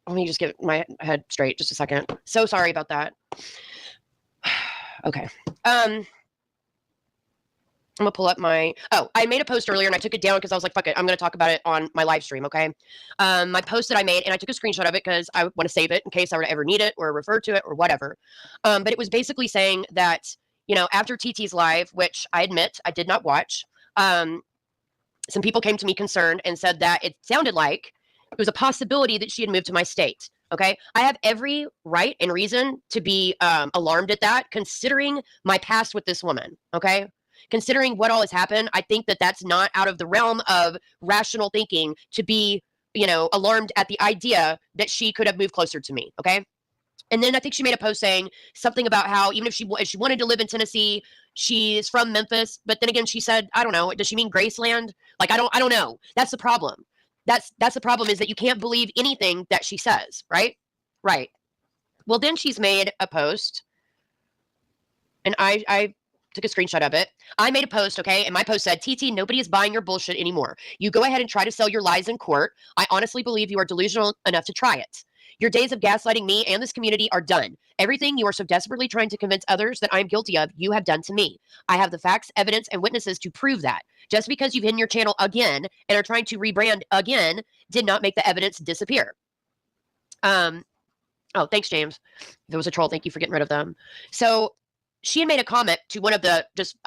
Let me just get my head straight just a second. So sorry about that. Okay. I'm gonna pull up I made a post earlier and I took it down because I was like, fuck it, I'm gonna talk about it on my live stream, okay? My post that I made, and I took a screenshot of it because I want to save it in case I were to ever need it or refer to it or whatever. But it was basically saying that, after TT's live, which I admit I did not watch, some people came to me concerned and said that it sounded like it was a possibility that she had moved to my state. Okay. I have every right and reason to be alarmed at that, considering my past with this woman. Okay. Considering what all has happened, I think that that's not out of the realm of rational thinking to be, alarmed at the idea that she could have moved closer to me. Okay. And then I think she made a post saying something about how even if she wanted to live in Tennessee, she's from Memphis. But then again, she said, I don't know, does she mean Graceland? Like, I don't know. That's the problem. That's the problem, is that you can't believe anything that she says, right? Right. Well, then she's made a post, and I took a screenshot of it. I made a post, okay? And my post said, TT, nobody is buying your bullshit anymore. You go ahead and try to sell your lies in court. I honestly believe you are delusional enough to try it. Your days of gaslighting me and this community are done. Everything you are so desperately trying to convince others that I am guilty of, you have done to me. I have the facts, evidence, and witnesses to prove that. Just because you've hidden your channel again and are trying to rebrand again did not make the evidence disappear. Oh, thanks, James. If it was a troll, thank you for getting rid of them. So she had made a comment to one of I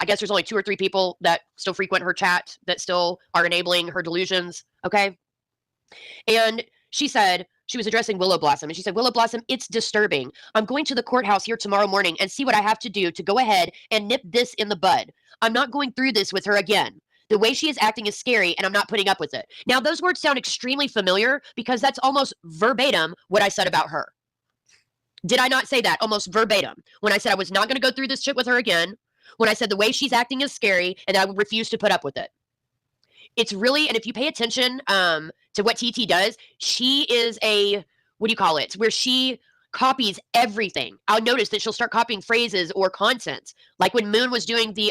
guess there's only 2 or 3 people that still frequent her chat that still are enabling her delusions. Okay. And she said, she was addressing Willow Blossom, and she said, Willow Blossom, it's disturbing. I'm going to the courthouse here tomorrow morning and see what I have to do to go ahead and nip this in the bud. I'm not going through this with her again. The way she is acting is scary, and I'm not putting up with it. Now, those words sound extremely familiar because that's almost verbatim what I said about her. Did I not say that almost verbatim when I said I was not going to go through this shit with her again, when I said the way she's acting is scary and I would refuse to put up with it? It's really, and if you pay attention to what TT does, she is where she copies everything. I'll notice that she'll start copying phrases or content. Like when Moon was doing the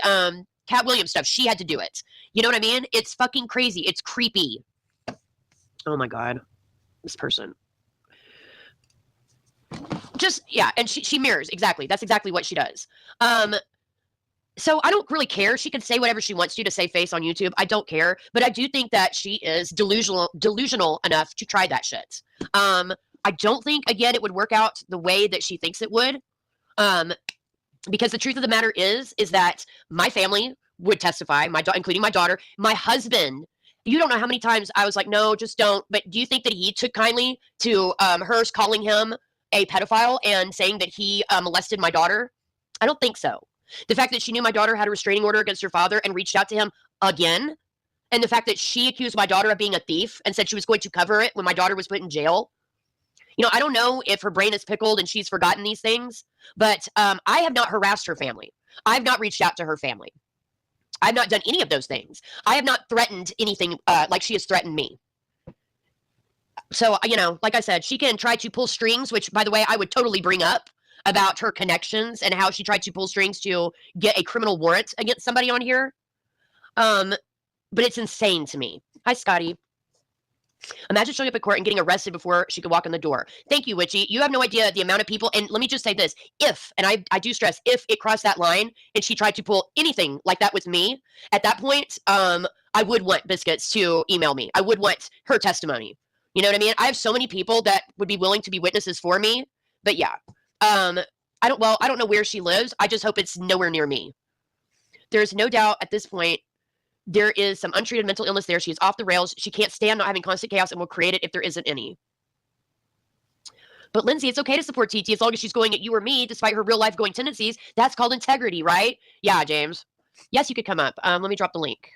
Cat Williams stuff, she had to do it. You know what I mean? It's fucking crazy. It's creepy. Oh my God. This person. And she mirrors. Exactly. That's exactly what she does. So I don't really care. She can say whatever she wants to save face on YouTube. I don't care. But I do think that she is delusional enough to try that shit. I don't think, again, it would work out the way that she thinks it would. Because the truth of the matter is that my family would testify, including my daughter, my husband. You don't know how many times I was like, no, just don't. But do you think that he took kindly to her calling him a pedophile and saying that he molested my daughter? I don't think so. The fact that she knew my daughter had a restraining order against her father and reached out to him again, and the fact that she accused my daughter of being a thief and said she was going to cover it when my daughter was put in jail. I don't know if her brain is pickled and she's forgotten these things, but I have not harassed her family. I've not reached out to her family. I've not done any of those things. I have not threatened anything like she has threatened me. So, like I said, she can try to pull strings, which, by the way, I would totally bring up about her connections and how she tried to pull strings to get a criminal warrant against somebody on here. But it's insane to me. Hi, Scotty. Imagine showing up at court and getting arrested before she could walk in the door. Thank you, Witchy. You have no idea the amount of people. And let me just say this. And I do stress, if it crossed that line and she tried to pull anything like that with me, at that point, I would want Biscuits to email me. I would want her testimony. You know what I mean? I have so many people that would be willing to be witnesses for me. But yeah. I don't know where she lives. I just hope it's nowhere near me. There's no doubt at this point there is some untreated mental illness there. She is off the rails. She can't stand not having constant chaos and will create it if there isn't any. But Lindsay, it's okay to support TT as long as she's going at you or me, despite her real life going tendencies. That's called integrity, right? Yeah, James. Yes, you could come up. Let me drop the link.